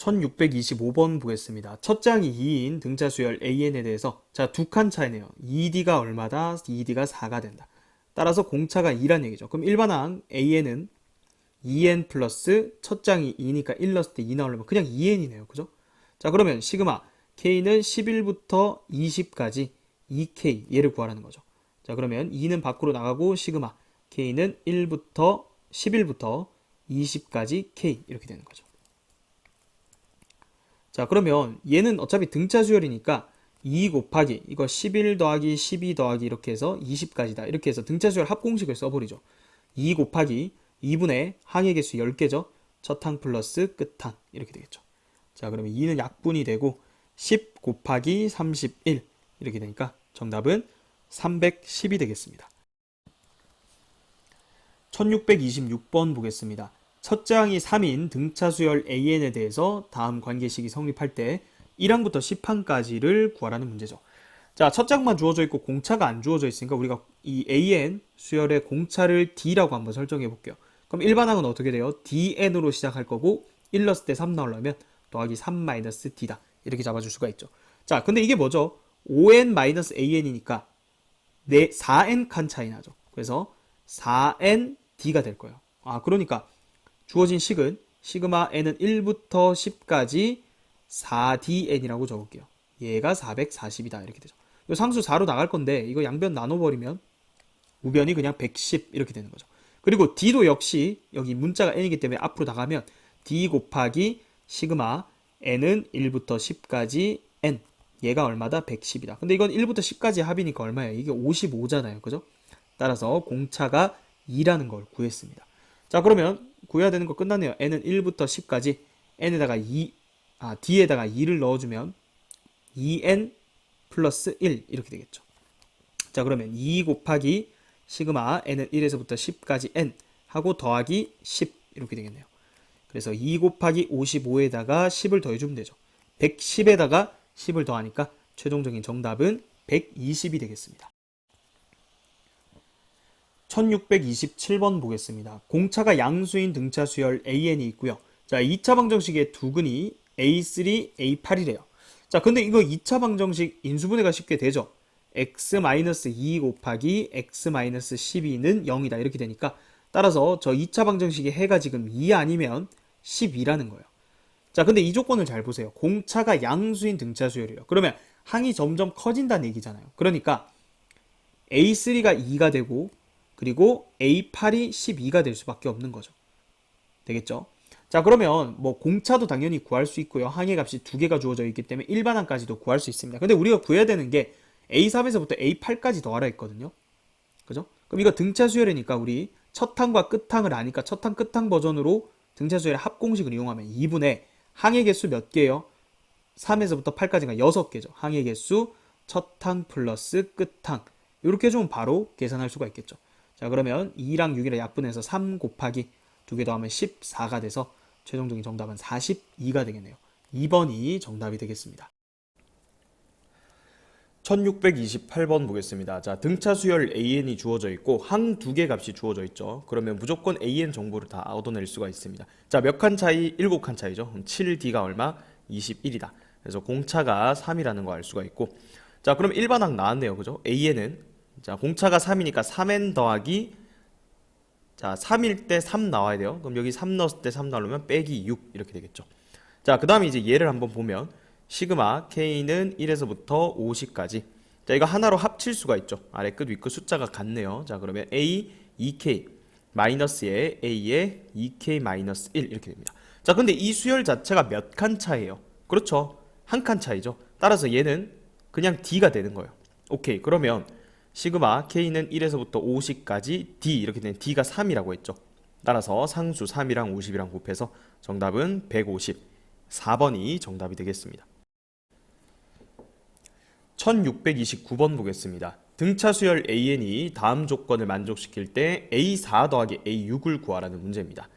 1625번 보겠습니다. 첫 장이 2인 등차 수열 AN에 대해서 자, 두 칸 차이네요. 2D가 얼마다? 2D가 4가 된다. 따라서 공차가 2란 얘기죠. 그럼 일반항 AN은 2N 플러스 첫 장이 2니까 1 넣었을 때 2 나오려면 그냥 2N이네요. 그죠? 자, 그러면 시그마 K는 11부터 20까지 2K 얘를 구하라는 거죠. 자, 그러면 2는 밖으로 나가고 시그마 K는 11부터 20까지 K 이렇게 되는 거죠. 자, 그러면 얘는 어차피 등차 수열이니까 2 곱하기 이거 11 더하기 12 더하기 이렇게 해서 20까지다. 이렇게 해서 등차 수열 합공식을 써버리죠. 2 곱하기 2분의 항의 개수 10개죠. 첫 항 플러스 끝 항 이렇게 되겠죠. 자, 그러면 2는 약분이 되고 10 곱하기 31 이렇게 되니까 정답은 310이 되겠습니다. 1626번 보겠습니다. 첫 장이 3인 등차 수열 AN에 대해서 다음 관계식이 성립할 때 1항부터 10항까지를 구하라는 문제죠. 자, 첫 장만 주어져 있고 공차가 안 주어져 있으니까 우리가 이 AN 수열의 공차를 D라고 한번 설정해 볼게요. 그럼 일반항은 어떻게 돼요? DN으로 시작할 거고 1 넣었을 때 3 나오려면 더하기 3-D다. 이렇게 잡아줄 수가 있죠. 자, 근데 이게 뭐죠? 5N-AN이니까 4N 칸 차이 나죠. 그래서 4ND가 될 거예요. 아, 그러니까 주어진 식은 시그마 n은 1부터 10까지 4dn이라고 적을게요. 얘가 440이다. 이렇게 되죠. 이 상수 4로 나갈 건데 이거 양변 나눠버리면 우변이 그냥 110 이렇게 되는 거죠. 그리고 d도 역시 여기 문자가 n이기 때문에 앞으로 나가면 d 곱하기 시그마 n은 1부터 10까지 n 얘가 얼마다? 110이다. 근데 이건 1부터 10까지 합이니까 얼마예요? 이게 55잖아요. 그죠? 따라서 공차가 2라는 걸 구했습니다. 자, 그러면 구해야 되는 거 끝났네요. n은 1부터 10까지 n에다가 d에다가 2를 넣어주면 2n 플러스 1 이렇게 되겠죠. 자, 그러면 2 곱하기 시그마 n은 1에서부터 10까지 n 하고 더하기 10 이렇게 되겠네요. 그래서 2 곱하기 55에다가 10을 더해주면 되죠. 110에다가 10을 더하니까 최종적인 정답은 120이 되겠습니다. 1627번 보겠습니다. 공차가 양수인 등차 수열 AN이 있고요. 자, 2차 방정식의 두근이 A3, A8이래요. 자, 근데 이거 2차 방정식 인수분해가 쉽게 되죠. x-2 곱하기 x-12는 0이다. 이렇게 되니까 따라서 저 2차 방정식의 해가 지금 2 아니면 12라는 거예요. 자, 근데 이 조건을 잘 보세요. 공차가 양수인 등차 수열이에요. 그러면 항이 점점 커진다는 얘기잖아요. 그러니까 A3가 2가 되고 그리고 A8이 12가 될 수밖에 없는 거죠. 되겠죠? 자, 그러면 뭐 공차도 당연히 구할 수 있고요. 항의 값이 두 개가 주어져 있기 때문에 일반항까지도 구할 수 있습니다. 근데 우리가 구해야 되는 게 A3에서부터 A8까지 더하라 했거든요. 그죠? 그럼 이거 등차 수열이니까 우리 첫 항과 끝 항을 아니까 첫 항, 끝 항 버전으로 등차 수열의 합공식을 이용하면 2분의 항의 개수 몇 개예요? 3에서부터 8까지가 6개죠. 항의 개수 첫 항 플러스 끝 항. 이렇게 해주면 바로 계산할 수가 있겠죠. 자, 그러면 2랑 6이랑 약분해서 3 곱하기 2개 더하면 14가 돼서 최종적인 정답은 42가 되겠네요. 2번이 정답이 되겠습니다. 1628번 보겠습니다. 자, 등차 수열 AN이 주어져 있고 항 두 개 값이 주어져 있죠. 그러면 무조건 AN 정보를 다 얻어낼 수가 있습니다. 자, 몇 칸 차이? 7칸 차이죠. 그럼 7D가 얼마? 21이다. 그래서 공차가 3이라는 거 알 수가 있고, 자, 그럼 일반항 나왔네요. 그죠? AN은 자, 공차가 3이니까 3n 더하기 자, 3일 때 3 나와야 돼요. 그럼 여기 3 넣었을 때 3 나오면 빼기 6 이렇게 되겠죠. 자, 그 다음에 이제 얘를 한번 보면 시그마 K는 1에서부터 50까지. 자, 이거 하나로 합칠 수가 있죠. 아래 끝 위 끝 숫자가 같네요. 자, 그러면 A 2K 마이너스에 A에 2K 마이너스 1 이렇게 됩니다. 자, 근데 이 수열 자체가 몇 칸 차이예요? 그렇죠. 한 칸 차이죠. 따라서 얘는 그냥 D가 되는 거예요. 오케이. 그러면 시그마 K는 1에서부터 50까지 D 이렇게 되면 D가 3이라고 했죠. 따라서 상수 3이랑 50이랑 곱해서 정답은 150. 4번이 정답이 되겠습니다. 1629번 보겠습니다. 등차 수열 AN이 다음 조건을 만족시킬 때 A4 더하기 A6을 구하라는 문제입니다.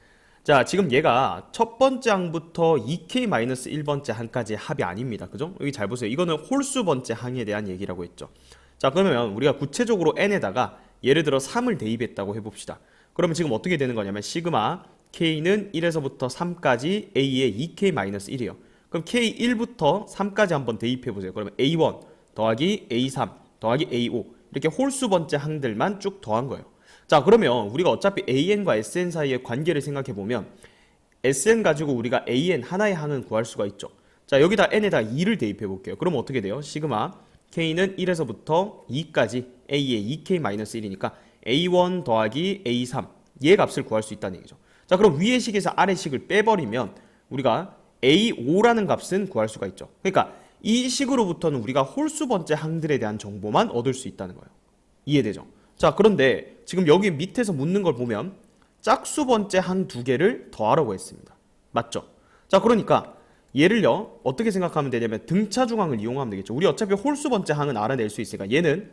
자, 지금 얘가 첫 번째 항부터 2K-1번째 항까지 합이 아닙니다. 그죠? 여기 잘 보세요. 이거는 홀수 번째 항에 대한 얘기라고 했죠. 자, 그러면 우리가 구체적으로 n에다가 예를 들어 3을 대입했다고 해봅시다. 그러면 지금 어떻게 되는 거냐면 시그마 K는 1에서부터 3까지 A의 2K-1이에요. 그럼 K1부터 3까지 한번 대입해보세요. 그러면 A1 더하기 A3 더하기 A5 이렇게 홀수 번째 항들만 쭉 더한 거예요. 자, 그러면 우리가 어차피 AN과 SN 사이의 관계를 생각해보면 SN 가지고 우리가 AN 하나의 항은 구할 수가 있죠. 자, 여기다 N에다 2를 대입해볼게요. 그러면 어떻게 돼요? 시그마 K는 1에서부터 2까지 A의 2K-1이니까 A1 더하기 A3 얘 값을 구할 수 있다는 얘기죠. 자, 그럼 위의 식에서 아래 식을 빼버리면 우리가 A5라는 값은 구할 수가 있죠. 그러니까 이 식으로부터는 우리가 홀수 번째 항들에 대한 정보만 얻을 수 있다는 거예요. 이해되죠? 자, 그런데 지금 여기 밑에서 묻는 걸 보면 짝수 번째 항 두 개를 더하라고 했습니다. 맞죠? 자, 그러니까 얘를요 어떻게 생각하면 되냐면 등차 중항을 이용하면 되겠죠. 우리 어차피 홀수 번째 항은 알아낼 수 있으니까 얘는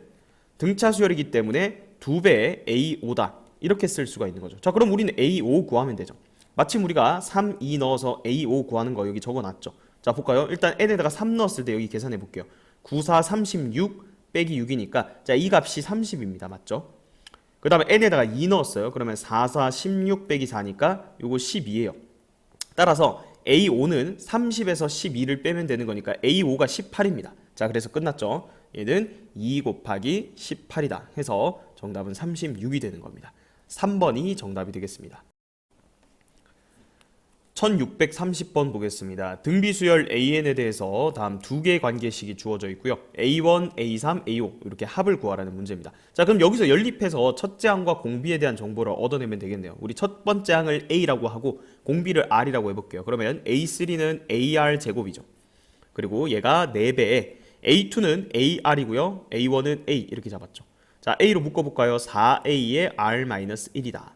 등차 수열이기 때문에 2배의 A5다 이렇게 쓸 수가 있는 거죠. 자, 그럼 우리는 A5 구하면 되죠. 마침 우리가 3, 2 넣어서 A5 구하는 거 여기 적어놨죠. 자, 볼까요? 일단 n에다가 3 넣었을 때 여기 계산해 볼게요. 9, 4, 36 빼기 6이니까 자, 이 값이 30입니다. 맞죠? 그 다음에 n에다가 2 넣었어요. 그러면 4, 4, 16 빼기 4니까 요거 12예요. 따라서 A5는 30에서 12를 빼면 되는 거니까 A5가 18입니다. 자, 그래서 끝났죠. 얘는 2 곱하기 18이다 해서 정답은 36이 되는 겁니다. 3번이 정답이 되겠습니다. 1630번 보겠습니다. 등비수열 AN에 대해서 다음 두 개의 관계식이 주어져 있고요. A1, A3, A5 이렇게 합을 구하라는 문제입니다. 자, 그럼 여기서 연립해서 첫째 항과 공비에 대한 정보를 얻어내면 되겠네요. 우리 첫 번째 항을 A라고 하고 공비를 R이라고 해볼게요. 그러면 A3는 AR 제곱이죠. 그리고 얘가 4배에 A2는 AR이고요. A1은 A 이렇게 잡았죠. 자, A로 묶어볼까요? 4A의 R-1이다.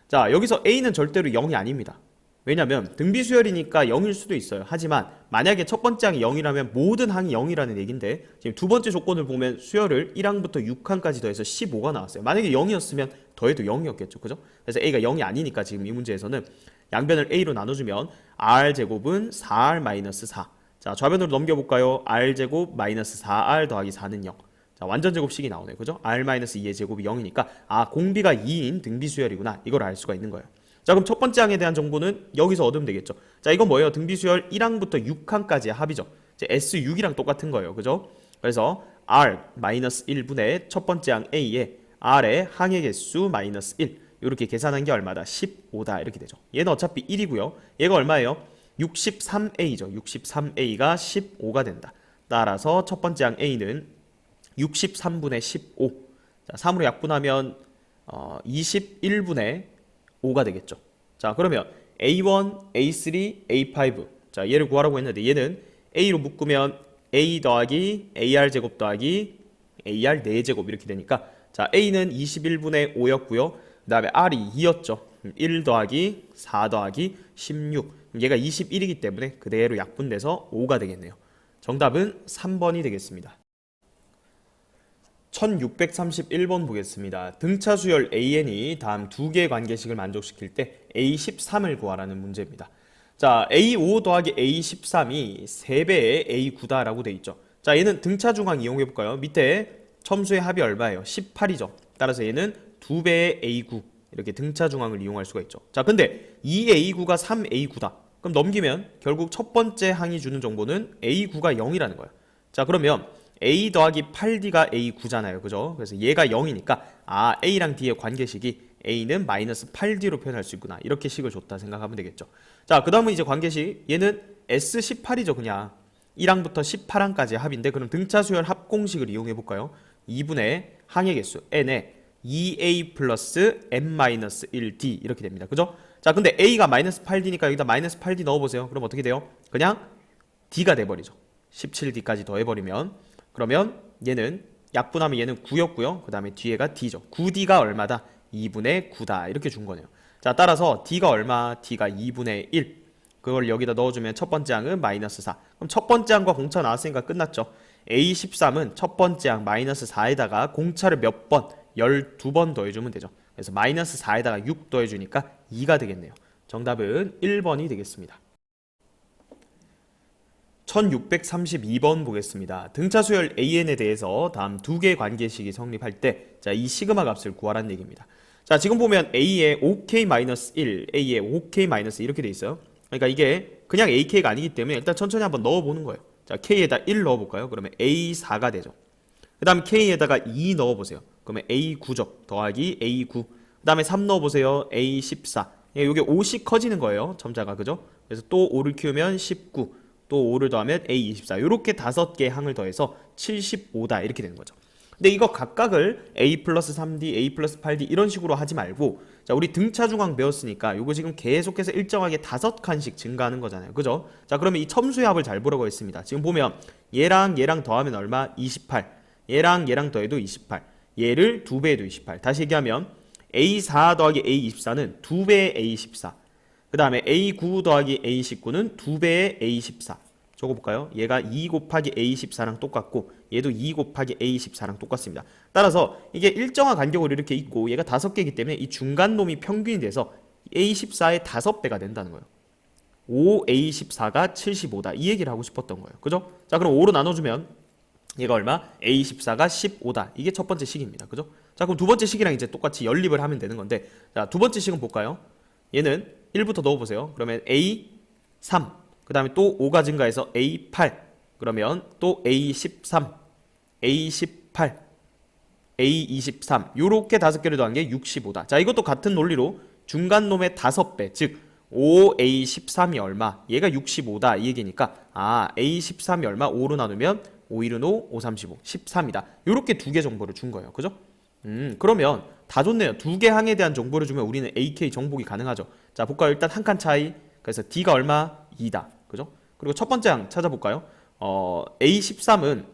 자, 여기서 A는 절대로 0이 아닙니다. 왜냐면 등비수열이니까 0일 수도 있어요. 하지만 만약에 첫 번째 항이 0이라면 모든 항이 0이라는 얘기인데 지금 두 번째 조건을 보면 수열을 1항부터 6항까지 더해서 15가 나왔어요. 만약에 0이었으면 더해도 0이었겠죠. 그죠? 그래서 A가 0이 아니니까 지금 이 문제에서는 양변을 A로 나눠주면 R제곱은 4R-4. 자, 좌변으로 넘겨볼까요? R제곱 마이너스 4R 더하기 4는 0. 자, 완전 제곱식이 나오네요. 그죠? R-2의 제곱이 0이니까 아, 공비가 2인 등비수열이구나. 이걸 알 수가 있는 거예요. 자, 그럼 첫 번째 항에 대한 정보는 여기서 얻으면 되겠죠. 자, 이건 뭐예요? 등비수열 1항부터 6항까지의 합이죠. 이제 S6이랑 똑같은 거예요. 그죠? 그래서 R-1분의 첫 번째 항 A에 R의 항의 개수 마이너스 1 이렇게 계산한 게 얼마다? 15다 이렇게 되죠. 얘는 어차피 1이고요. 얘가 얼마예요? 63A죠. 63A가 15가 된다. 따라서 첫 번째 항 A는 63분의 15. 자, 3으로 약분하면 21분의 5가 되겠죠. 자, 그러면 A1, A3, A5. 자, 얘를 구하라고 했는데 얘는 A로 묶으면 A 더하기 AR 제곱 더하기 AR 4제곱 이렇게 되니까 자, A는 21분의 5였고요. 그 다음에 R이 2였죠. 1 더하기 4 더하기 16. 얘가 21이기 때문에 그대로 약분돼서 5가 되겠네요. 정답은 3번이 되겠습니다. 1631번 보겠습니다. 등차 수열 AN이 다음 두 개의 관계식을 만족시킬 때 A13을 구하라는 문제입니다. 자, A5 더하기 A13이 3배의 A9다라고 돼 있죠. 자, 얘는 등차 중항 이용해 볼까요? 밑에 첨수의 합이 얼마예요? 18이죠. 따라서 얘는 2배의 A9 이렇게 등차 중항을 이용할 수가 있죠. 자, 근데 2A9가 3A9다. 그럼 넘기면 결국 첫 번째 항이 주는 정보는 A9가 0이라는 거예요. 자, 그러면 A 더하기 8D가 A9잖아요. 그죠? 그래서 얘가 0이니까 아, A랑 D의 관계식이 A는 마이너스 8D로 표현할 수 있구나. 이렇게 식을 줬다 생각하면 되겠죠. 자, 그 다음은 이제 관계식 얘는 S18이죠. 그냥 1항부터 18항까지의 합인데 그럼 등차 수열 합공식을 이용해 볼까요? 2분의 항의 개수 n에 2A 플러스 n-1D 이렇게 됩니다. 그죠? 자, 근데 A가 마이너스 8D니까 여기다 마이너스 8D 넣어보세요. 그럼 어떻게 돼요? 그냥 D가 돼버리죠. 17D까지 더해버리면 그러면 얘는 약분하면 얘는 9였고요. 그 다음에 뒤에가 D죠. 9D가 얼마다? 2분의 9다. 이렇게 준 거네요. 자, 따라서 D가 얼마? D가 2분의 1. 그걸 여기다 넣어주면 첫 번째 항은 마이너스 4. 그럼 첫 번째 항과 공차 나왔으니까 끝났죠. A13은 첫 번째 항 마이너스 4에다가 공차를 몇 번? 12번 더해주면 되죠. 그래서 마이너스 4에다가 6 더해주니까 2가 되겠네요. 정답은 1번이 되겠습니다. 1632번 보겠습니다. 등차 수열 AN에 대해서 다음 두 개의 관계식이 성립할 때 자, 이 시그마 값을 구하라는 얘기입니다. 자, 지금 보면 A에 5K-1, A에 5K- 이렇게 돼 있어요. 그러니까 이게 그냥 AK가 아니기 때문에 일단 천천히 한번 넣어보는 거예요. 자, K에다 1 넣어볼까요? 그러면 A4가 되죠. 그 다음 K에다가 2 넣어보세요. 그러면 A9죠. 더하기 A9. 그 다음에 3 넣어보세요. A14. 이게 5씩 커지는 거예요. 점자가. 그죠? 그래서 또 5를 키우면 19. 또 5를 더하면 A24. 이렇게 5개 항을 더해서 75다. 이렇게 되는 거죠. 근데 이거 각각을 A 플러스 3D, A 플러스 8D 이런 식으로 하지 말고, 자, 우리 등차 중앙 배웠으니까 요거 지금 계속해서 일정하게 5칸씩 증가하는 거잖아요. 그죠? 자, 그러면 이 첨수의 합을 잘 보라고 했습니다. 지금 보면 얘랑 얘랑 더하면 얼마? 28. 얘랑 얘랑 더해도 28. 얘를 2배 해도 28. 다시 얘기하면 A4 더하기 A24는 2배의 A14. 그 다음에 A9 더하기 A19는 2배의 A14. 적어볼까요? 얘가 2 곱하기 A14랑 똑같고 얘도 2 곱하기 A14랑 똑같습니다. 따라서 이게 일정한 간격으로 이렇게 있고 얘가 5개이기 때문에 이 중간 놈이 평균이 돼서 A14의 5배가 된다는 거예요. 5A14가 75다. 이 얘기를 하고 싶었던 거예요. 그죠? 자, 그럼 5로 나눠주면 얘가 얼마? A14가 15다. 이게 첫 번째 식입니다. 그죠? 자, 그럼 두 번째 식이랑 이제 똑같이 연립을 하면 되는 건데, 자, 두 번째 식은 볼까요? 얘는 1부터 넣어보세요. 그러면 A3, 그 다음에 또 5가 증가해서 A8, 그러면 또 A13, A18, A23, 요렇게 5개를 더한 게 65다. 자, 이것도 같은 논리로 중간 놈의 5배, 즉 5A13이 얼마? 얘가 65다. 이 얘기니까 A13이 얼마? 5로 나누면 5, 1은 5, 5, 35, 13이다. 요렇게 두 개 정보를 준 거예요. 그죠? 그러면 다 좋네요. 두 개 항에 대한 정보를 주면 우리는 AK 정복이 가능하죠. 자, 볼까요? 일단 한 칸 차이. 그래서 D가 얼마? 2다. 그죠? 그리고 첫 번째 항 찾아볼까요? A13은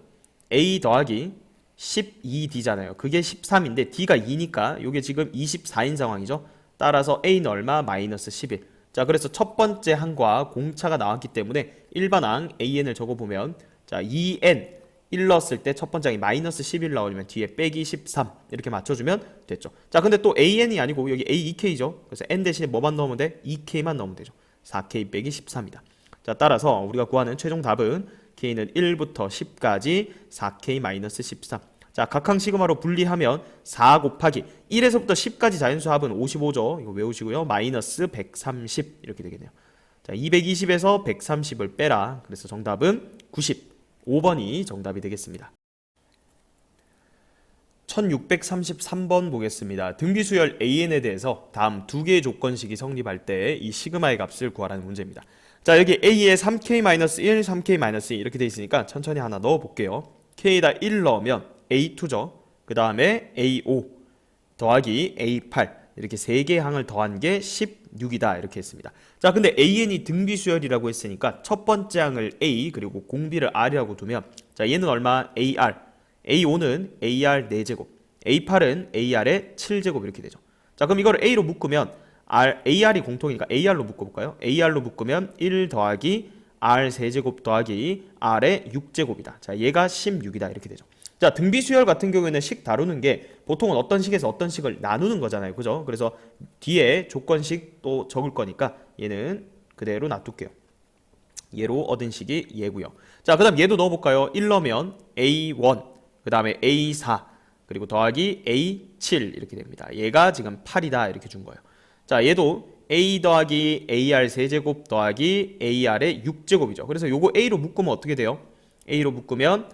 A 더하기 12D잖아요. 그게 13인데 D가 2니까 이게 지금 24인 상황이죠. 따라서 A는 얼마? 마이너스 11. 자, 그래서 첫 번째 항과 공차가 나왔기 때문에 일반 항 AN을 적어보면, 자, 2N 1 넣었을 때 첫 번째 항이 마이너스 11 나오면 뒤에 빼기 13 이렇게 맞춰주면 됐죠. 자, 근데 또 AN이 아니고 여기 A2K죠. 그래서 N 대신에 뭐만 넣으면 돼? 2K만 넣으면 되죠. 4K 빼기 13이다. 자, 따라서 우리가 구하는 최종 답은 K는 1부터 10까지 4K 마이너스 13. 자, 각항 시그마로 분리하면 4 곱하기 1에서부터 10까지 자연수 합은 55죠. 이거 외우시고요. 마이너스 130 이렇게 되겠네요. 자, 220에서 130을 빼라. 그래서 정답은 95번이 정답이 되겠습니다. 1633번 보겠습니다. 등비수열 AN에 대해서 다음 두 개의 조건식이 성립할 때 이 시그마의 값을 구하라는 문제입니다. 자, 여기 A에 3K-1, 3K-2 이렇게 돼 있으니까 천천히 하나 넣어 볼게요. K에다 1 넣으면 A2죠. 그 다음에 A5 더하기 A8 이렇게 3개의 항을 더한 게 16이다 이렇게 했습니다. 자, 근데 AN이 등비수열이라고 했으니까 첫 번째 항을 A 그리고 공비를 R이라고 두면, 자, 얘는 얼마? AR. A5는 AR 4제곱, A8은 AR의 7제곱 이렇게 되죠. 자, 그럼 이거를 A로 묶으면 AR이 공통이니까 AR로 묶어볼까요? AR로 묶으면 1 더하기 R 세제곱 더하기 R의 6제곱이다. 자, 얘가 16이다 이렇게 되죠. 자, 등비수열 같은 경우에는 식 다루는 게 보통은 어떤 식에서 어떤 식을 나누는 거잖아요. 그죠? 그래서 뒤에 조건식 또 적을 거니까 얘는 그대로 놔둘게요. 얘로 얻은 식이 얘고요. 자, 그 다음 얘도 넣어볼까요? 1 넣으면 A1, 그 다음에 A4, 그리고 더하기 A7 이렇게 됩니다. 얘가 지금 8이다 이렇게 준 거예요. 자, 얘도 A 더하기 AR 세제곱 더하기 AR의 6제곱이죠. 그래서 요거 A로 묶으면 어떻게 돼요? A로 묶으면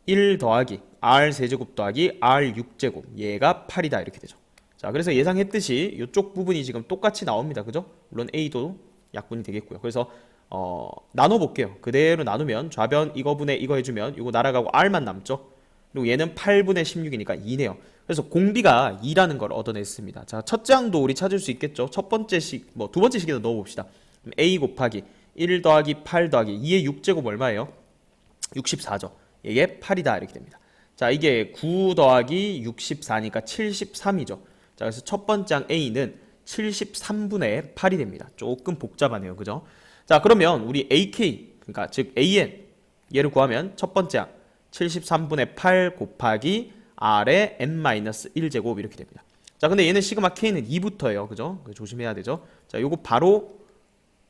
1 더하기 R 세제곱 더하기 R 6제곱, 얘가 8이다 이렇게 되죠. 자, 그래서 예상했듯이 이쪽 부분이 지금 똑같이 나옵니다. 그죠? 물론 A도 약분이 되겠고요. 그래서 나눠볼게요. 그대로 나누면 좌변 이거분의 이거 해주면 이거 날아가고 R만 남죠. 그리고 얘는 8분의 16이니까 2네요. 그래서 공비가 2라는 걸 얻어냈습니다. 자, 첫째 항도 우리 찾을 수 있겠죠. 첫 번째 식, 두 번째 식에다 넣어봅시다. A 곱하기 1 더하기 8 더하기 2의 6제곱 얼마예요? 64죠. 이게 8이다 이렇게 됩니다. 자, 이게 9 더하기 64니까 73이죠. 자, 그래서 첫 번째 항 A는 73분의 8이 됩니다. 조금 복잡하네요. 그죠? 자, 그러면 우리 AK, 그러니까 즉 AN, 얘를 구하면 첫 번째 항 73분의 8 곱하기 R의 n-1제곱 이렇게 됩니다. 자, 근데 얘는 시그마 K는 2부터예요. 그죠? 조심해야 되죠? 자, 요거 바로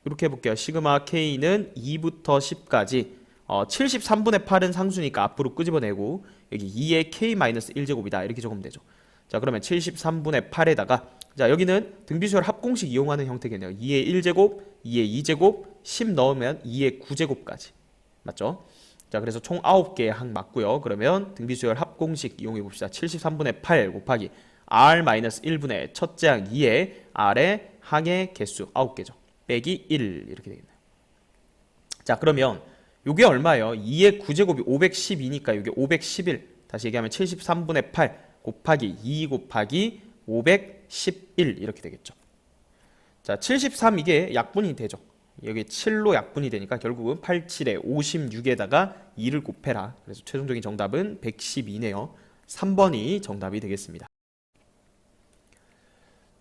이렇게 해볼게요. 시그마 K는 2부터 10까지 73분의 8은 상수니까 앞으로 끄집어내고 여기 2의 K-1제곱이다 이렇게 적으면 되죠. 자, 그러면 73분의 8에다가 자, 여기는 등비수열 합공식 이용하는 형태겠네요. 2의 1제곱, 2의 2제곱, 10 넣으면 2의 9제곱까지. 맞죠? 자, 그래서 총 9개의 항 맞고요. 그러면 등비수열 합공식 이용해 봅시다. 73분의 8 곱하기 r-1분의 첫째 항 2의 r의 항의 개수 9개죠. 빼기 1 이렇게 되겠네요. 자, 그러면 요게 얼마예요? 2의 9제곱이 512니까 요게 511. 다시 얘기하면 73분의 8 곱하기 2 곱하기 511 이렇게 되겠죠. 자, 73 이게 약분이 되죠. 여기 7로 약분이 되니까 결국은 87에 56에다가 2를 곱해라. 그래서 최종적인 정답은 112네요. 3번이 정답이 되겠습니다.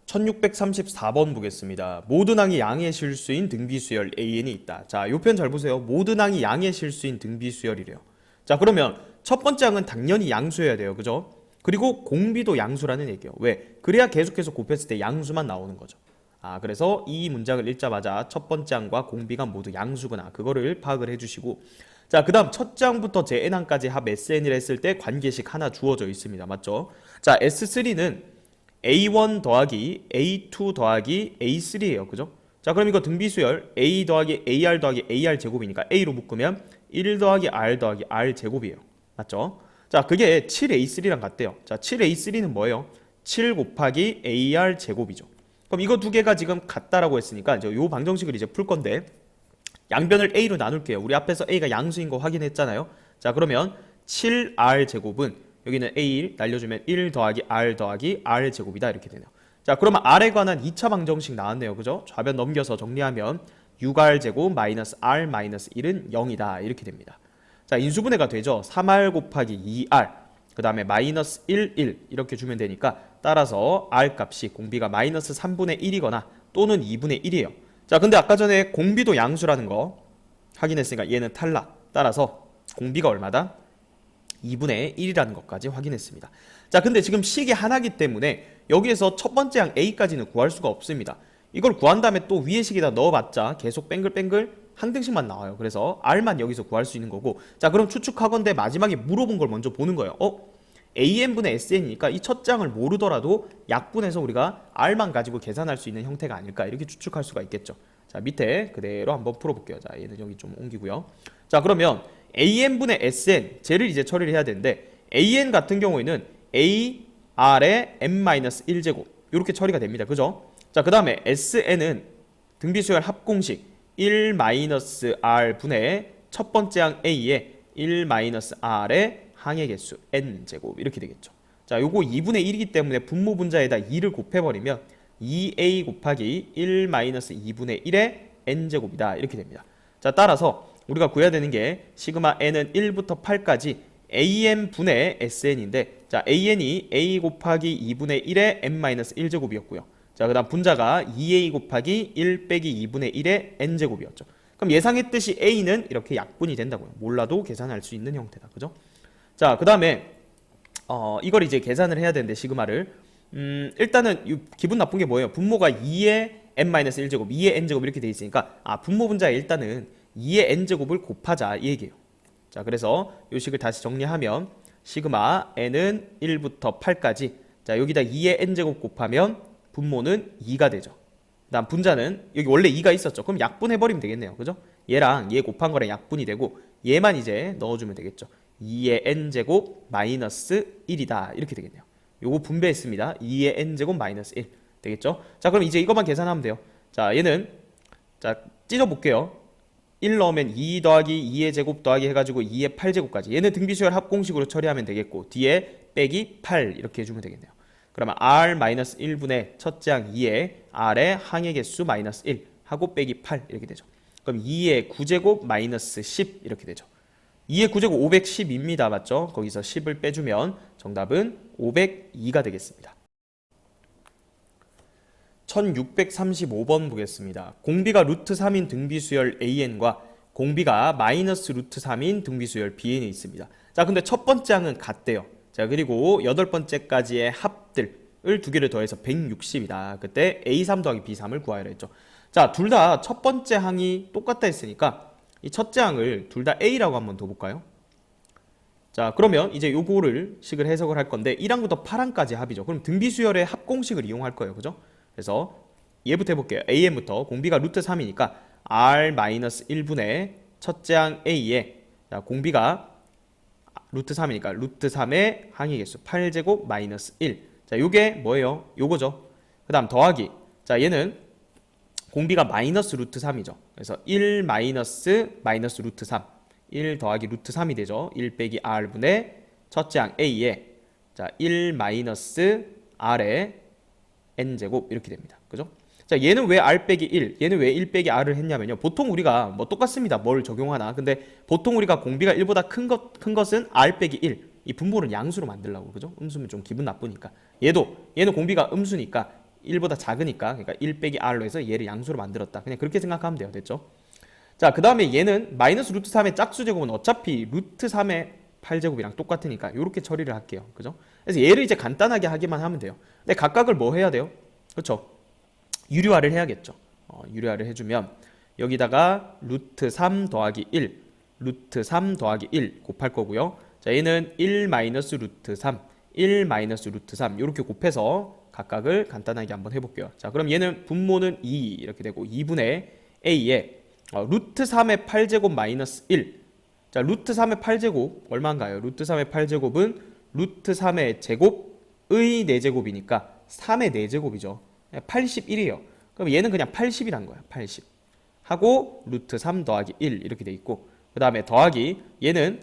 1634번 보겠습니다. 모든 항이 양의 실수인 등비수열 AN이 있다. 자, 이 표현 잘 보세요. 모든 항이 양의 실수인 등비수열이래요. 자, 그러면 첫 번째 항은 당연히 양수여야 돼요. 그죠? 그리고 공비도 양수라는 얘기예요. 왜? 그래야 계속해서 곱했을 때 양수만 나오는 거죠. 아, 그래서 이 문장을 읽자마자 첫 번째 항과 공비가 모두 양수구나. 그거를 파악을 해주시고, 자, 그 다음 첫째 항부터 제 n항까지 합 SN을 했을 때 관계식 하나 주어져 있습니다. 맞죠? 자, S3는 A1 더하기 A2 더하기 A3예요. 그죠? 자, 그럼 이거 등비수열 A 더하기 AR 더하기 AR 제곱이니까 A로 묶으면 1 더하기 R 더하기 R 제곱이에요. 맞죠? 자, 그게 7A3랑 같대요. 자, 7A3는 뭐예요? 7 곱하기 AR 제곱이죠. 그럼 이거 두 개가 지금 같다라고 했으니까 이제 요 방정식을 이제 풀 건데, 양변을 A로 나눌게요. 우리 앞에서 A가 양수인 거 확인했잖아요. 자, 그러면 7R 제곱은 여기는 A1 날려주면 1 더하기 R 더하기 R 제곱이다 이렇게 되네요. 자, 그러면 R에 관한 2차 방정식 나왔네요. 그죠? 좌변 넘겨서 정리하면 6R 제곱 마이너스 R 마이너스 1은 0이다 이렇게 됩니다. 자, 인수분해가 되죠. 3R 곱하기 2R 그 다음에 마이너스 1, 1 이렇게 주면 되니까 따라서 R 값이 공비가 마이너스 3분의 1이거나 또는 2분의 1이에요. 자, 근데 아까 전에 공비도 양수라는 거 확인했으니까 얘는 탈락. 따라서 공비가 얼마다? 2분의 1이라는 것까지 확인했습니다. 자, 근데 지금 식이 하나기 때문에 여기에서 첫 번째 항 A까지는 구할 수가 없습니다. 이걸 구한 다음에 또 위에 식에다 넣어봤자 계속 뱅글뱅글 한 등씩만 나와요. 그래서 R만 여기서 구할 수 있는 거고, 자, 그럼 추측하건대 마지막에 물어본 걸 먼저 보는 거예요. AN분의 SN이니까 이 첫 장을 모르더라도 약분해서 우리가 R만 가지고 계산할 수 있는 형태가 아닐까 이렇게 추측할 수가 있겠죠. 자, 밑에 그대로 한번 풀어볼게요. 자, 얘는 여기 좀 옮기고요. 자, 그러면 AN분의 SN 쟤를 이제 처리를 해야 되는데, AN 같은 경우에는 AR의 n-1제곱 이렇게 처리가 됩니다. 그죠? 자, 그 다음에 SN은 등비수열 합공식 1-R 분의 첫 번째 항 A에 1-R의 항의 개수 n제곱 이렇게 되겠죠. 자, 요거 2분의 1이기 때문에 분모 분자에다 2를 곱해버리면 2a 곱하기 1-2분의 1의 n제곱이다 이렇게 됩니다. 자, 따라서 우리가 구해야 되는 게 시그마 n은 1부터 8까지 an 분의 sn인데, 자, an이 a 곱하기 2분의 1의 n-1제곱이었고요. 자, 그 다음 분자가 2a 곱하기 1 빼기 2분의 1의 n제곱이었죠. 그럼 예상했듯이 a는 이렇게 약분이 된다고요. 몰라도 계산할 수 있는 형태다. 그죠? 자, 그 다음에 이걸 이제 계산을 해야 되는데 시그마를 일단은 기분 나쁜 게 뭐예요? 분모가 2의 n-1제곱, 2의 n제곱 이렇게 돼 있으니까 분모 분자에 일단은 2의 n제곱을 곱하자 이 얘기예요. 자, 그래서 이 식을 다시 정리하면 시그마 n은 1부터 8까지, 자, 여기다 2의 n제곱 곱하면 분모는 2가 되죠. 다음 분자는 여기 원래 2가 있었죠. 그럼 약분해버리면 되겠네요. 그죠? 얘랑 얘 곱한 거랑 약분이 되고 얘만 이제 넣어주면 되겠죠. 2의 n제곱 마이너스 1이다 이렇게 되겠네요. 요거 분배했습니다. 2의 n제곱 마이너스 1 되겠죠? 자, 그럼 이제 이것만 계산하면 돼요. 자, 얘는 자 찢어볼게요. 1 넣으면 2 더하기 2의 제곱 더하기 해가지고 2의 8제곱까지, 얘는 등비수열 합공식으로 처리하면 되겠고 뒤에 빼기 8 이렇게 해주면 되겠네요. 그러면 R-1분의 첫째 항 2의 R의 항의 개수 마이너스 1 하고 빼기 8 이렇게 되죠. 그럼 2의 9제곱 마이너스 10 이렇게 되죠. 2의 9제곱 510입니다. 맞죠? 거기서 10을 빼주면 정답은 502가 되겠습니다. 1635번 보겠습니다. 공비가 루트 3인 등비수열 AN과 공비가 마이너스 루트 3인 등비수열 BN이 있습니다. 자, 근데 첫 번째 항은 같대요. 자, 그리고 여덟 번째까지의 합들을 두 개를 더해서 160이다. 그때 A3 더하기 B3을 구하려 했죠. 자, 둘 다 첫 번째 항이 똑같다 했으니까 이 첫째 항을 둘 다 A라고 한번 둬볼까요? 자, 그러면 이제 요거를 식을 해석을 할 건데 1항부터 8항까지 합이죠. 그럼 등비수열의 합공식을 이용할 거예요. 그죠? 그래서 얘부터 해볼게요. AN부터 공비가 루트 3이니까 R-1분의 첫째 항 A에, 자, 공비가 루트 3이니까 루트 3의 항의 개수 8제곱 마이너스 1. 자, 요게 뭐예요? 요거죠. 그 다음 더하기. 자, 얘는 공비가 마이너스 루트 3이죠. 그래서 1 마이너스 루트 3. 1 더하기 루트 3이 되죠. 1 빼기 R분의 첫째 항 A에, 자, 1 마이너스 R의 N제곱 이렇게 됩니다. 그죠? 자, 얘는 왜 R 빼기 1, 얘는 왜 1 빼기 R을 했냐면요. 보통 우리가 뭐 똑같습니다. 뭘 적용하나. 근데 보통 우리가 공비가 1보다 큰 것은 R 빼기 1. 이 분모를 양수로 만들려고. 그죠? 음수면 좀 기분 나쁘니까. 얘는 공비가 음수니까 1보다 작으니까, 그러니까 1 빼기 R로 해서 얘를 양수로 만들었다. 그냥 그렇게 생각하면 돼요. 됐죠? 자, 그 다음에 얘는 마이너스 루트 3의 짝수제곱은 어차피 루트 3의 8제곱이랑 똑같으니까 이렇게 처리를 할게요. 그죠? 그래서 얘를 이제 간단하게 하기만 하면 돼요. 근데 각각을 뭐 해야 돼요? 그렇죠? 유리화를 해야겠죠. 유리화를 해주면 여기다가 루트 3 더하기 1, 루트 3 더하기 1 곱할 거고요. 자, 얘는 1 마이너스 루트 3, 1 마이너스 루트 3 이렇게 곱해서 각각을 간단하게 한번 해볼게요. 자, 그럼 얘는 분모는 2 이렇게 되고 2분의 A에 루트 3의 8제곱 마이너스 1. 자, 루트 3의 8제곱 얼마인가요? 루트 3의 8제곱은 루트 3의 제곱의 4제곱이니까 3의 4제곱이죠. 81이에요. 그럼 얘는 그냥 80이란 거야. 80 하고 루트 3 더하기 1 이렇게 돼 있고, 그 다음에 더하기 얘는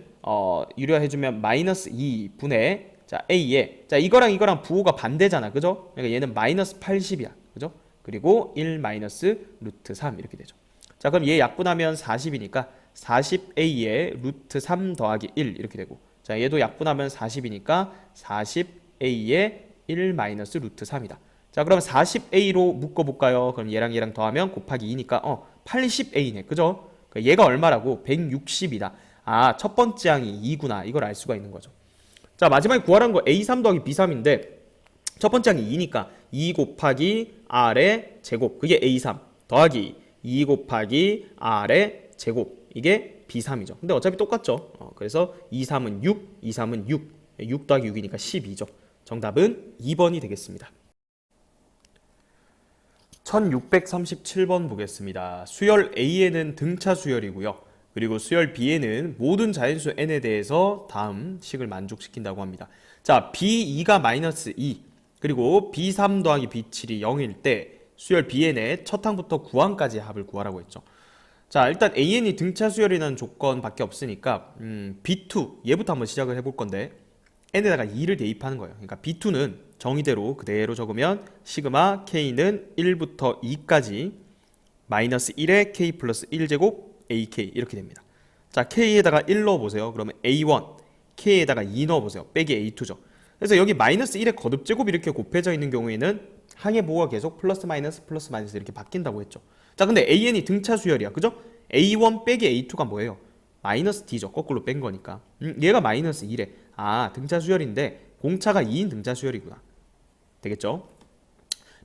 유리화해주면 마이너스 2분의, 자, A에, 자, 이거랑 부호가 반대잖아. 그죠? 그러니까 얘는 마이너스 80이야. 그죠? 그리고 1 마이너스 루트 3 이렇게 되죠. 자, 그럼 얘 약분하면 40이니까 40A에 루트 3 더하기 1 이렇게 되고, 자, 얘도 약분하면 40이니까 40A에 1 마이너스 루트 3이다. 자, 그럼 40A로 묶어볼까요? 그럼 얘랑 더하면 곱하기 2니까 80A네. 그죠? 얘가 얼마라고? 160이다. 아, 첫 번째 항이 2구나. 이걸 알 수가 있는 거죠. 자, 마지막에 구하라는 거 A3 더하기 B3인데 첫 번째 항이 2니까 2 곱하기 R의 제곱, 그게 A3 더하기 2 곱하기 R의 제곱, 이게 B3이죠. 근데 어차피 똑같죠. 그래서 2, 3은 6, 2, 3은 6, 6 더하기 6이니까 12죠. 정답은 2번이 되겠습니다. 1637번 보겠습니다. 수열 A에는 등차 수열이고요. 그리고 수열 B에는 모든 자연수 N에 대해서 다음 식을 만족시킨다고 합니다. 자, B2가 마이너스 2, 그리고 B3 더하기 B7이 0일 때 수열 Bn의 첫 항부터 9항까지의 합을 구하라고 했죠. 자, 일단 AN이 등차 수열이라는 조건밖에 없으니까 B2 얘부터 한번 시작을 해볼 건데 N에다가 2를 대입하는 거예요. 그러니까 B2는 정의대로 그대로 적으면 시그마 K는 1부터 2까지 마이너스 1에 K 플러스 1제곱 AK 이렇게 됩니다. 자, K에다가 1 넣어보세요. 그러면 A1, K에다가 2 넣어보세요. 빼기 A2죠. 그래서 여기 마이너스 1의 거듭제곱 이렇게 곱해져 있는 경우에는 항의 보호가 계속 플러스 마이너스 이렇게 바뀐다고 했죠. 자, 근데 AN이 등차 수열이야. 그죠? A1 빼기 A2가 뭐예요? 마이너스 D죠. 거꾸로 뺀 거니까. 얘가 마이너스 1에. 아, 등차 수열인데 공차가 2인 등차 수열이구나. 되겠죠?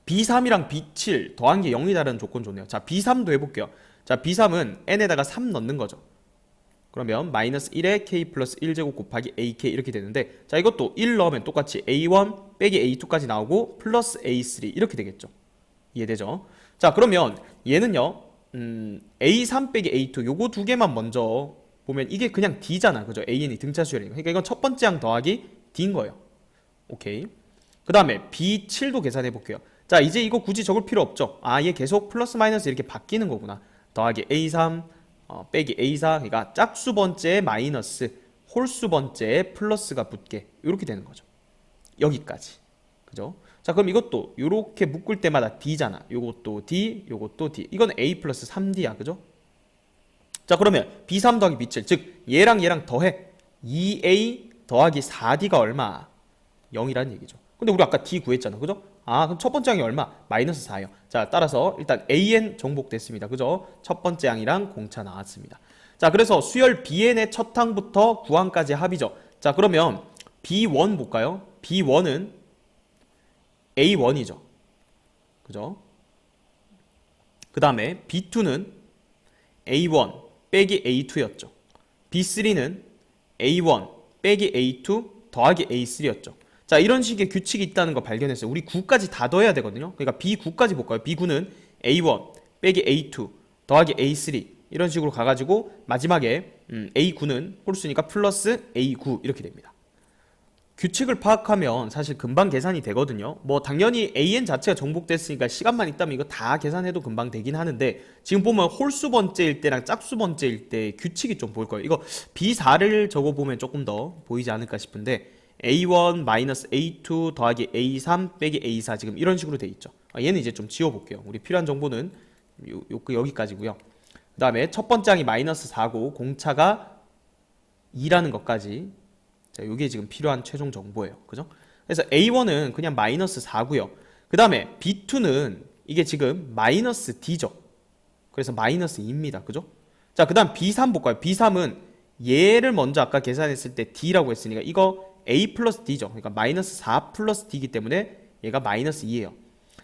B3이랑 B7 더한 게 0이다라는 조건 좋네요. 자, B3도 해볼게요. 자, B3은 N에다가 3 넣는 거죠. 그러면 마이너스 1에 K 플러스 1제곱 곱하기 AK 이렇게 되는데, 자, 이것도 1 넣으면 똑같이 A1 빼기 A2까지 나오고 플러스 A3 이렇게 되겠죠. 이해되죠? 자, 그러면 얘는요 A3 빼기 A2 요거 두 개만 먼저 보면 이게 그냥 D잖아. 그죠? AN이 등차 수열이니까. 그러니까 이건 첫 번째 항 더하기 D인 거예요. 오케이. 그 다음에 B7도 계산해 볼게요. 자, 이제 이거 굳이 적을 필요 없죠. 아, 얘 계속 플러스 마이너스 이렇게 바뀌는 거구나. 더하기 A3 빼기 A4, 그러니까 짝수 번째에 마이너스, 홀수 번째에 플러스가 붙게 이렇게 되는 거죠. 여기까지. 그죠? 자, 그럼 이것도 이렇게 묶을 때마다 D잖아. 요것도 D, 요것도 D. 이건 A 플러스 3D야. 그죠? 자, 그러면 B3 더하기 B7, 즉 얘랑 더해. 2A 더하기 4D가 얼마? 0이라는 얘기죠. 근데 우리 아까 D 구했잖아. 그죠? 아, 그럼 첫 번째 항이 얼마? 마이너스 4요. 자, 따라서 일단 AN 정복됐습니다. 그죠? 첫 번째 항이랑 공차 나왔습니다. 자, 그래서 수열 BN의 첫 항부터 9항까지 합이죠. 자, 그러면 B1 볼까요? B1은 A1이죠. 그죠? 그 다음에 B2는 A1 빼기 A2였죠. B3는 A1 빼기 A2 더하기 A3였죠. 자, 이런 식의 규칙이 있다는 거 발견했어요. 우리 9까지 다 더해야 되거든요. 그러니까 B9까지 볼까요? B9는 A1 빼기 A2 더하기 A3 이런 식으로 가가지고 마지막에 A9는 홀수니까 플러스 A9 이렇게 됩니다. 규칙을 파악하면 사실 금방 계산이 되거든요. 뭐 당연히 AN 자체가 정복됐으니까 시간만 있다면 이거 다 계산해도 금방 되긴 하는데 지금 보면 홀수 번째일 때랑 짝수 번째일 때 규칙이 좀 보일 거예요. 이거 B4를 적어보면 조금 더 보이지 않을까 싶은데 A1 마이너스 A2 더하기 A3 빼기 A4 지금 이런 식으로 돼 있죠. 얘는 이제 좀 지워볼게요. 우리 필요한 정보는 여기까지고요. 그 다음에 첫 번째 항이 마이너스 4고 공차가 2라는 것까지, 자, 이게 지금 필요한 최종 정보예요. 그죠? 그래서 A1은 그냥 마이너스 4고요. 그 다음에 B2는 이게 지금 마이너스 D죠. 그래서 마이너스 2입니다. 그죠? 자, 그 다음 B3 볼까요? B3은 얘를 먼저 아까 계산했을 때 D라고 했으니까 이거 A 플러스 D죠. 그러니까 마이너스 4 플러스 D이기 때문에 얘가 마이너스 2예요.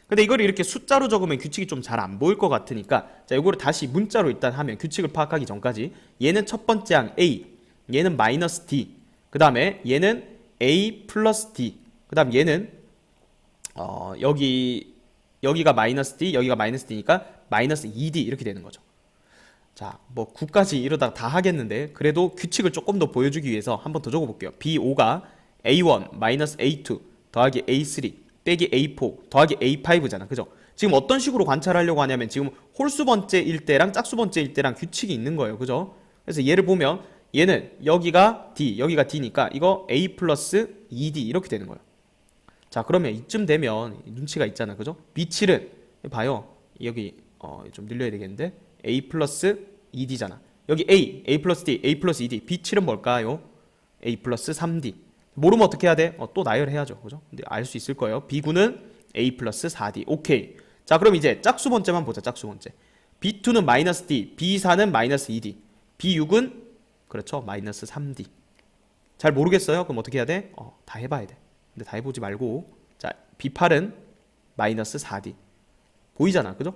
근데 이걸 이렇게 숫자로 적으면 규칙이 좀 잘 안 보일 것 같으니까 자, 이거를 다시 문자로 일단 하면 규칙을 파악하기 전까지 얘는 첫 번째 항 A, 얘는 마이너스 D, 그 다음에 얘는 A 플러스 D, 그 다음 얘는 여기가 마이너스 D, 여기가 마이너스 D니까 마이너스 2D 이렇게 되는 거죠. 자, 뭐 9까지 이러다가 다 하겠는데 그래도 규칙을 조금 더 보여주기 위해서 한 번 더 적어볼게요. B5가 A1 마이너스 A2 더하기 A3 빼기 A4 더하기 A5잖아. 그죠? 지금 어떤 식으로 관찰하려고 하냐면 지금 홀수 번째일 때랑 짝수 번째일 때랑 규칙이 있는 거예요. 그죠? 그래서 얘를 보면 얘는 여기가 D, 여기가 D니까 이거 A 플러스 2D 이렇게 되는 거예요. 자, 그러면 이쯤 되면 눈치가 있잖아. 그죠? B7은 봐요. 여기 좀 늘려야 되겠는데 A 플러스 2D잖아. 여기 A 플러스 D, A 플러스 2D. B7은 뭘까요? A 플러스 3D. 모르면 어떻게 해야 돼? 또 나열해야죠. 그죠? 근데 알 수 있을 거예요. B9는 A 플러스 4D. 오케이. 자, 그럼 이제 짝수 번째만 보자. 짝수 번째. B2는 마이너스 D, B4는 마이너스 2D, B6은 그렇죠. 마이너스 3D. 잘 모르겠어요? 그럼 어떻게 해야 돼? 다 해봐야 돼. 근데 다 해보지 말고 자, B8은 마이너스 4D. 보이잖아. 그죠?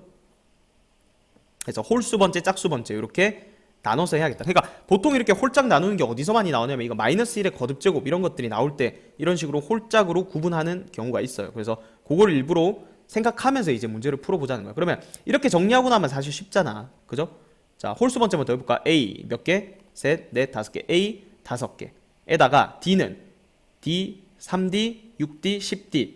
그래서 홀수 번째, 짝수 번째 이렇게 나눠서 해야겠다. 그러니까 보통 이렇게 홀짝 나누는 게 어디서 많이 나오냐면 이거 마이너스 1의 거듭제곱 이런 것들이 나올 때 이런 식으로 홀짝으로 구분하는 경우가 있어요. 그래서 그걸 일부러 생각하면서 이제 문제를 풀어보자는 거야. 그러면 이렇게 정리하고 나면 사실 쉽잖아. 그죠? 자, 홀수 번째부터 해볼까? A 몇 개? 셋, 넷, 다섯 개. A 다섯 개. 에다가 D는 D, 3D, 6D, 10D.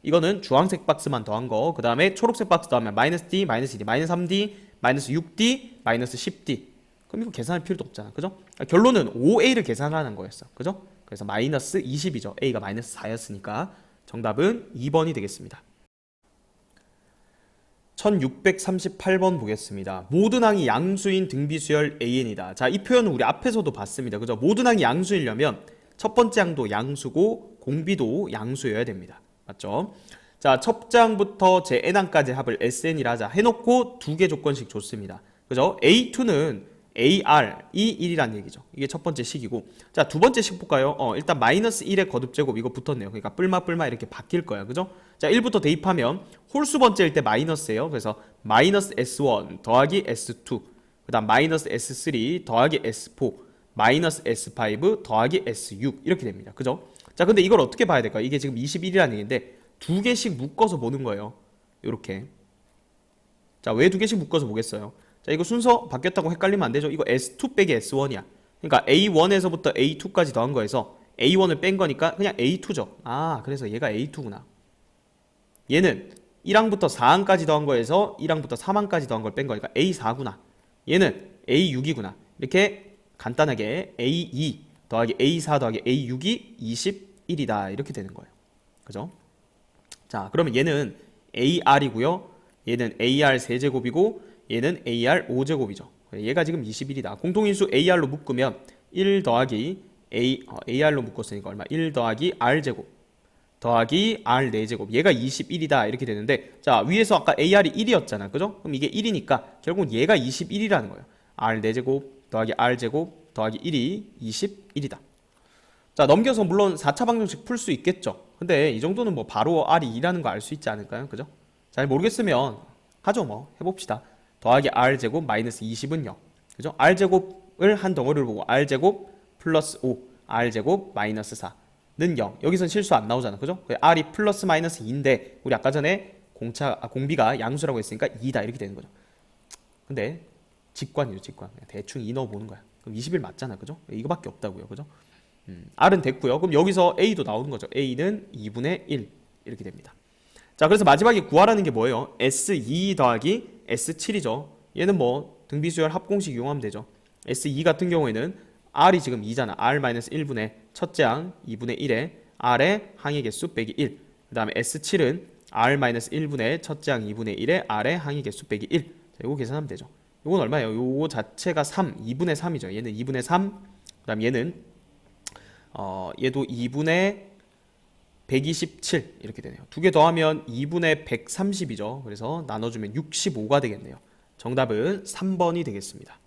이거는 주황색 박스만 더한 거. 그 다음에 초록색 박스 더하면 마이너스 D, 마이너스 2D, 마이너스 3D, 마이너스 6D, 마이너스 10D. 그럼 이거 계산할 필요도 없잖아. 그죠? 결론은 5A를 계산하는 거였어. 그죠? 그래서 마이너스 20이죠. A가 마이너스 4였으니까 정답은 2번이 되겠습니다. 1638번 보겠습니다. 모든 항이 양수인 등비수열 AN이다. 자, 이 표현은 우리 앞에서도 봤습니다. 그죠? 모든 항이 양수이려면 첫 번째 항도 양수고 공비도 양수여야 됩니다. 맞죠? 자, 첫 장부터 제 n항까지 합을 SN이라 하자 해놓고 두 개 조건씩 줬습니다. 그죠? A2는 AR이 1이란 얘기죠. 이게 첫 번째 식이고. 자, 두 번째 식 볼까요? 일단 마이너스 1의 거듭제곱 이거 붙었네요. 그러니까 뿔마 이렇게 바뀔 거야. 그죠? 자, 1부터 대입하면 홀수 번째일 때 마이너스예요. 그래서 마이너스 S1 더하기 S2 그 다음 마이너스 S3 더하기 S4 마이너스 S5 더하기 S6 이렇게 됩니다. 그죠? 자, 근데 이걸 어떻게 봐야 될까요? 이게 지금 21이라는 얘기인데 두 개씩 묶어서 보는 거예요. 요렇게. 자, 왜 두 개씩 묶어서 보겠어요? 자, 이거 순서 바뀌었다고 헷갈리면 안 되죠. 이거 S2 빼기 S1이야. 그러니까 A1에서부터 A2까지 더한 거에서 A1을 뺀 거니까 그냥 A2죠. 아, 그래서 얘가 A2구나. 얘는 1항부터 4항까지 더한 거에서 1항부터 3항까지 더한 걸 뺀 거니까 A4구나. 얘는 A6이구나. 이렇게 간단하게 A2 더하기 A4 더하기 A6이 21이다. 이렇게 되는 거예요. 그죠? 자, 그러면 얘는 AR이고요. 얘는 AR 세제곱이고 얘는 AR 5제곱이죠. 얘가 지금 21이다. 공통인수 AR로 묶으면 1 더하기 AR로 묶었으니까 얼마? 1 더하기 R제곱 더하기 R 4제곱. 얘가 21이다. 이렇게 되는데 자, 위에서 아까 AR이 1이었잖아. 그죠? 그럼 이게 1이니까 결국 얘가 21이라는 거예요. R 4제곱 더하기 R제곱 더하기 1이 21이다. 자, 넘겨서 물론 4차 방정식 풀 수 있겠죠. 근데 이 정도는 뭐 바로 R이 2라는 거 알 수 있지 않을까요? 그죠? 잘 모르겠으면 하죠. 뭐 해봅시다. 더하기 R제곱 마이너스 20은 0. 그죠? R제곱을 한 덩어리를 보고 R제곱 플러스 5. r제곱 마이너스 4는 0. 여기선 실수 안 나오잖아. 그죠? r이 플러스 마이너스 2인데 우리 아까 전에 공비가 양수라고 했으니까 2다 이렇게 되는 거죠. 근데 직관이죠, 직관. 대충 2 넣어보는 거야. 그럼 21 맞잖아. 그죠? 이거밖에 없다고요. 그죠? r은 됐고요. 그럼 여기서 a도 나오는 거죠. a는 2분의 1 이렇게 됩니다. 자, 그래서 마지막에 구하라는 게 뭐예요? S2 더하기 S7이죠. 얘는 뭐 등비수열 합공식 이용하면 되죠. S2 같은 경우에는 R이 지금 2잖아. R-1분의 첫째 항 2분의 1에 R의 항의 개수 빼기 1. 그 다음에 S7은 R-1분의 첫째 항 2분의 1에 R의 항의 개수 빼기 1. 자, 이거 계산하면 되죠. 이건 얼마예요? 요거 자체가 3, 2분의 3이죠. 얘는 2분의 3. 그 다음 얘는 얘도 2분의 127 이렇게 되네요. 두 개 더하면 2분의 130이죠. 그래서 나눠주면 65가 되겠네요. 정답은 3번이 되겠습니다.